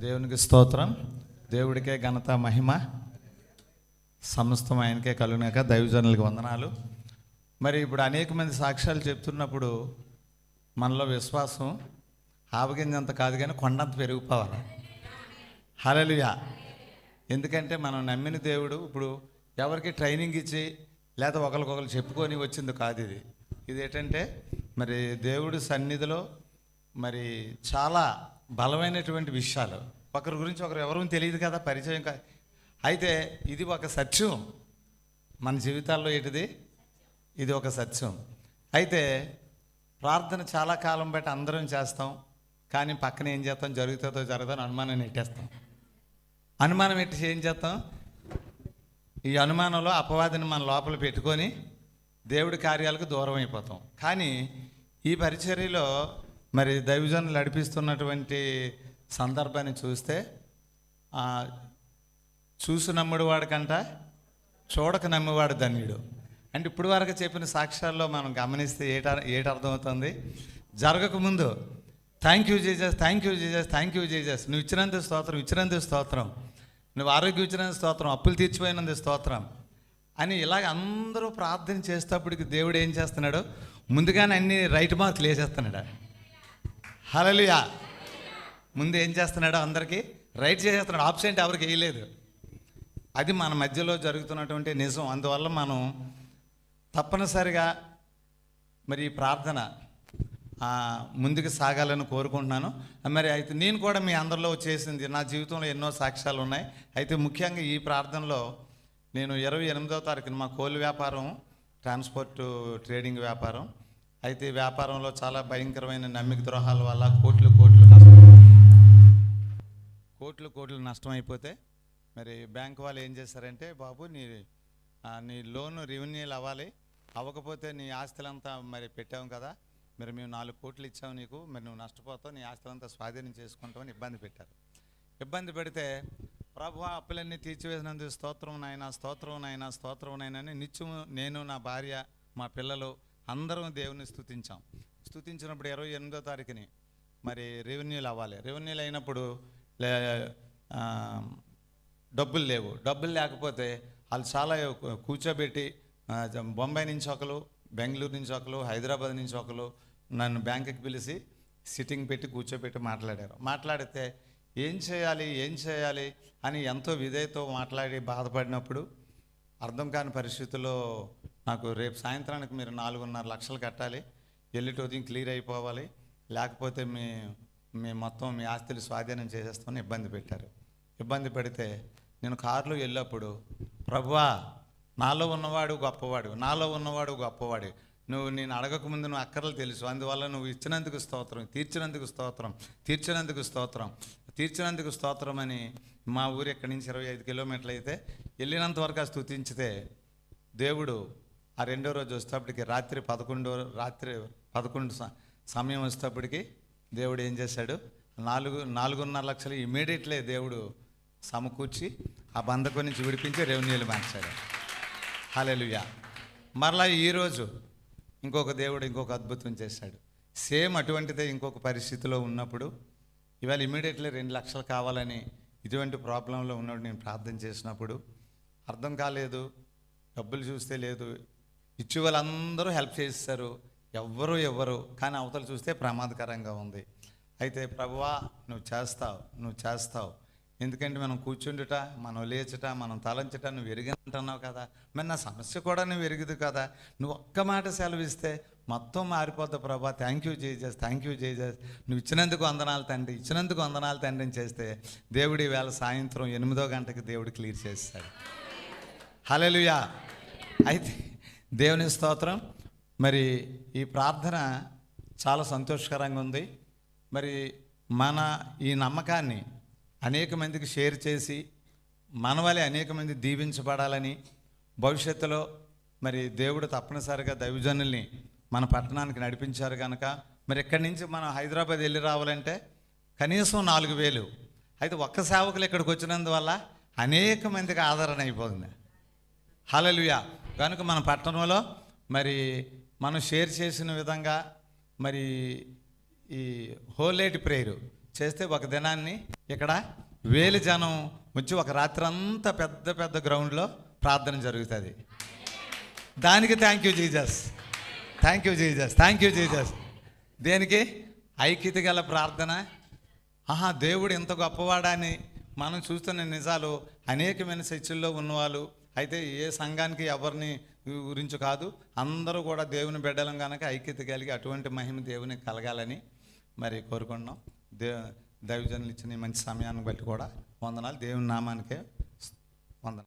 దేవునికి స్తోత్రం. దేవుడికే ఘనత మహిమ సమస్తం ఆయనకే కలుగునాక. దైవజనులకు వందనాలు. మరి ఇప్పుడు అనేక మంది సాక్ష్యాలు చెప్తున్నప్పుడు మనలో విశ్వాసం ఆవగింజంత కాదు కానీ కొండంత పెరిగిపోవాలి. హల్లెలూయా. ఎందుకంటే మనం నమ్మిన దేవుడు ఇప్పుడు ఎవరికి ట్రైనింగ్ ఇచ్చి లేదా ఒకరికొకరు చెప్పుకొని వచ్చింది కాదు. ఇది ఏంటంటే మరి దేవుడి సన్నిధిలో మరి చాలా బలమైనటువంటి విషయాలు. ఒకరి గురించి ఒకరు ఎవరూ తెలియదు కదా, పరిచయం కాదు. అయితే ఇది ఒక సత్యం మన జీవితాల్లో. ఏంటిది? ఇది ఒక సత్యం. అయితే ప్రార్థన చాలా కాలం బట్టి అందరం చేస్తాం, కానీ పక్కన ఏం చేస్తాం, జరుగుతుందో జరగదని అనుమానం నెట్టేస్తాం. అనుమానం ఎట్టి ఏం చేస్తాం? ఈ అనుమానంలో అపవాదిని మన లోపల పెట్టుకొని దేవుడి కార్యాలకు దూరం అయిపోతాం. కానీ ఈ పరిచర్యలో మరి దైవజనులు నడిపిస్తున్నటువంటి సందర్భాన్ని చూస్తే చూసి నమ్ముడు వాడికంట చూడక నమ్మేవాడు ధన్యుడు. అంటే ఇప్పుడు వరకు చెప్పిన సాక్ష్యాల్లో మనం గమనిస్తే ఏటి అర్థమవుతుంది? జరగకముందు thank you Jesus, thank you Jesus, thank you Jesus, నువ్వు ఇచ్చినందుకు స్తోత్రం, ఇచ్చినందుకు స్తోత్రం, నువ్వు ఆరోగ్యం ఇచ్చినందుకు స్తోత్రం, అప్పులు తీర్చిపోయినందుకు స్తోత్రం అని ఇలాగ అందరూ ప్రార్థన చేసేటప్పటికి దేవుడు ఏం చేస్తున్నాడు? ముందుగానే అన్ని రైట్ మార్కులు వేసేస్తున్నాడు. హల్లెలూయా. ముందు ఏం చేస్తున్నాడు? అందరికీ రైట్ చేసేస్తున్నాడు. ఆబ్సెంట్ ఎవరికి వేయలేదు. అది మన మధ్యలో జరుగుతున్నటువంటి నిజం. అందువల్ల మనం తప్పనిసరిగా మరి ఈ ప్రార్థన ముందుకు సాగాలని కోరుకుంటున్నాను. మరి అయితే నేను కూడా మీ అందరిలో చేసింది, నా జీవితంలో ఎన్నో సాక్ష్యాలు ఉన్నాయి. అయితే ముఖ్యంగా ఈ ప్రార్థనలో నేను 28వ తారీఖున మా కోళ్ళ వ్యాపారం, ట్రాన్స్పోర్ట్ ట్రేడింగ్ వ్యాపారం. అయితే ఈ వ్యాపారంలో చాలా భయంకరమైన నమ్మిక ద్రోహాల వల్ల కోట్లు నష్టం అయిపోతే మరి బ్యాంక్ వాళ్ళు ఏం చేశారంటే, బాబు నీ లోను రెవెన్యూలు అవ్వాలి, అవ్వకపోతే నీ ఆస్తులంతా మరి పెట్టాము కదా, మరి మేము 4 కోట్లు ఇచ్చాము నీకు, మరి నువ్వు నష్టపోతావు, నీ ఆస్తులంతా స్వాధీనం చేసుకుంటామని ఇబ్బంది పెట్టారు. ఇబ్బంది పెడితే ప్రభువా అప్పులన్నీ తీర్చివేసినందుకు స్తోత్రం నాయనా, స్తోత్రం నాయనా, స్తోత్రం నాయనా అని నిత్యము నేను, నా భార్య, మా పిల్లలు అందరం దేవుని స్తుతించినప్పుడు 28వ తారీఖుని మరి రెవెన్యూలు అవ్వాలి. రెవెన్యూలు అయినప్పుడు డబ్బులు లేవు. డబ్బులు లేకపోతే వాళ్ళు చాలా కూర్చోబెట్టి బొంబాయి నుంచి ఒకరు, బెంగళూరు నుంచి ఒకరు, హైదరాబాద్ నుంచి ఒకరు నన్ను బ్యాంకుకి పిలిచి సిట్టింగ్ పెట్టి కూర్చోబెట్టి మాట్లాడితే ఏం చేయాలి అని ఎంతో విధేయతో మాట్లాడి బాధపడినప్పుడు అర్థం కాని పరిస్థితుల్లో నాకు రేపు సాయంత్రానికి మీరు 4.5 లక్షలు కట్టాలి, ఎల్లుటి ఉదయం క్లియర్ అయిపోవాలి, లేకపోతే మీ మొత్తం మీ ఆస్తులు స్వాధీనం చేసేస్తామని ఇబ్బంది పెట్టారు. ఇబ్బంది పెడితే నేను కారులో వెళ్ళినప్పుడు, ప్రభువా నాలో ఉన్నవాడు గొప్పవాడు, నువ్వు నేను అడగకముందు నువ్వు అక్కర్లు తెలుసు, అందువల్ల నువ్వు ఇచ్చినందుకు స్తోత్రం, తీర్చినందుకు స్తోత్రం అని మా ఊరు ఎక్కడి నుంచి 25 కిలోమీటర్లు అయితే వెళ్ళినంత వరకు ఆ స్తుతించితే దేవుడు ఆ 2వ రోజు వచ్చేటప్పటికి రాత్రి 11 సమయం వచ్చేటప్పటికి దేవుడు ఏం చేశాడు? 4.5 లక్షలు ఇమీడియట్లీ దేవుడు సమకూర్చి ఆ బంధకం నుంచి విడిపించి రెవెన్యూలు మార్చాడు. హల్లెలూయా. మరలా ఈరోజు ఇంకొక అద్భుతం చేశాడు. సేమ్ అటువంటిదే ఇంకొక పరిస్థితిలో ఉన్నప్పుడు ఇవాళ ఇమీడియట్లీ 2 లక్షలు కావాలని ఇటువంటి ప్రాబ్లంలో ఉన్నప్పుడు నేను ప్రార్థన చేసినప్పుడు అర్థం కాలేదు, డబ్బులు చూస్తే లేదు, ఇచ్చే వాళ్ళందరూ హెల్ప్ చేస్తారు, ఎవ్వరు కానీ అవతల చూస్తే ప్రమాదకరంగా ఉంది. అయితే ప్రభువా నువ్వు చేస్తావు, ఎందుకంటే మనం కూర్చుండుట, మనం లేచుట, మనం తలంచుట నువ్వు ఎరిగినట్టున్నావు కదా, మరి నా సమస్య కూడా నువ్వు ఎరుగుదు కదా, నువ్వు ఒక్క మాట సెలవిస్తే మొత్తం మారిపోతావు ప్రభా, థ్యాంక్ యూ జీసస్, నువ్వు ఇచ్చినందుకు వందనాలు తండ్రి అని చేస్తే దేవుడి వేళ సాయంత్రం 8వ గంటకి దేవుడు క్లియర్ చేస్తాడు. హల్లెలూయా. అయితే దేవుని స్తోత్రం. మరి ఈ ప్రార్థన చాలా సంతోషకరంగా ఉంది. మరి మన ఈ నమ్మకాన్ని అనేక మందికి షేర్ చేసి మన వల్లే అనేక మంది దీవించబడాలని, భవిష్యత్తులో మరి దేవుడు తప్పనిసరిగా దైవజనుల్ని మన పట్టణానికి నడిపించారు కనుక మరి ఇక్కడి నుంచి మనం హైదరాబాద్ వెళ్ళి రావాలంటే కనీసం 4,000. అయితే ఒక్క సేవకులు ఇక్కడికి వచ్చినందువల్ల అనేక మందికి ఆదరణ అయిపోతుంది. హల్లెలూయా. కనుక మన పట్టణంలో మరి మనం షేర్ చేసిన విధంగా మరి ఈ హోల్ నైట్ ప్రేయరు చేస్తే ఒక దినాన్ని ఇక్కడ 1000 జనం వచ్చి ఒక రాత్రి అంతా పెద్ద పెద్ద గ్రౌండ్లో ప్రార్థన జరుగుతుంది. దానికి thank you Jesus, thank you Jesus, thank you Jesus. దేనికి? ఐక్యత గల ప్రార్థన. దేవుడు ఎంత గొప్పవాడని మనం చూస్తున్న నిజాలు అనేకమైన చర్చిల్లో ఉన్నవాళ్ళు అయితే ఏ సంఘానికి ఎవరిని గురించి కాదు, అందరూ కూడా దేవుని బిడ్డలం కనుక ఐక్యత కలిగి అటువంటి మహిమ దేవునికి కలగాలని మరి కోరుకుంటున్నాం. దైవజనులు ఇచ్చిన మంచి సమయాన్ని బట్టి కూడా వందనాలు. దేవుని నామానికే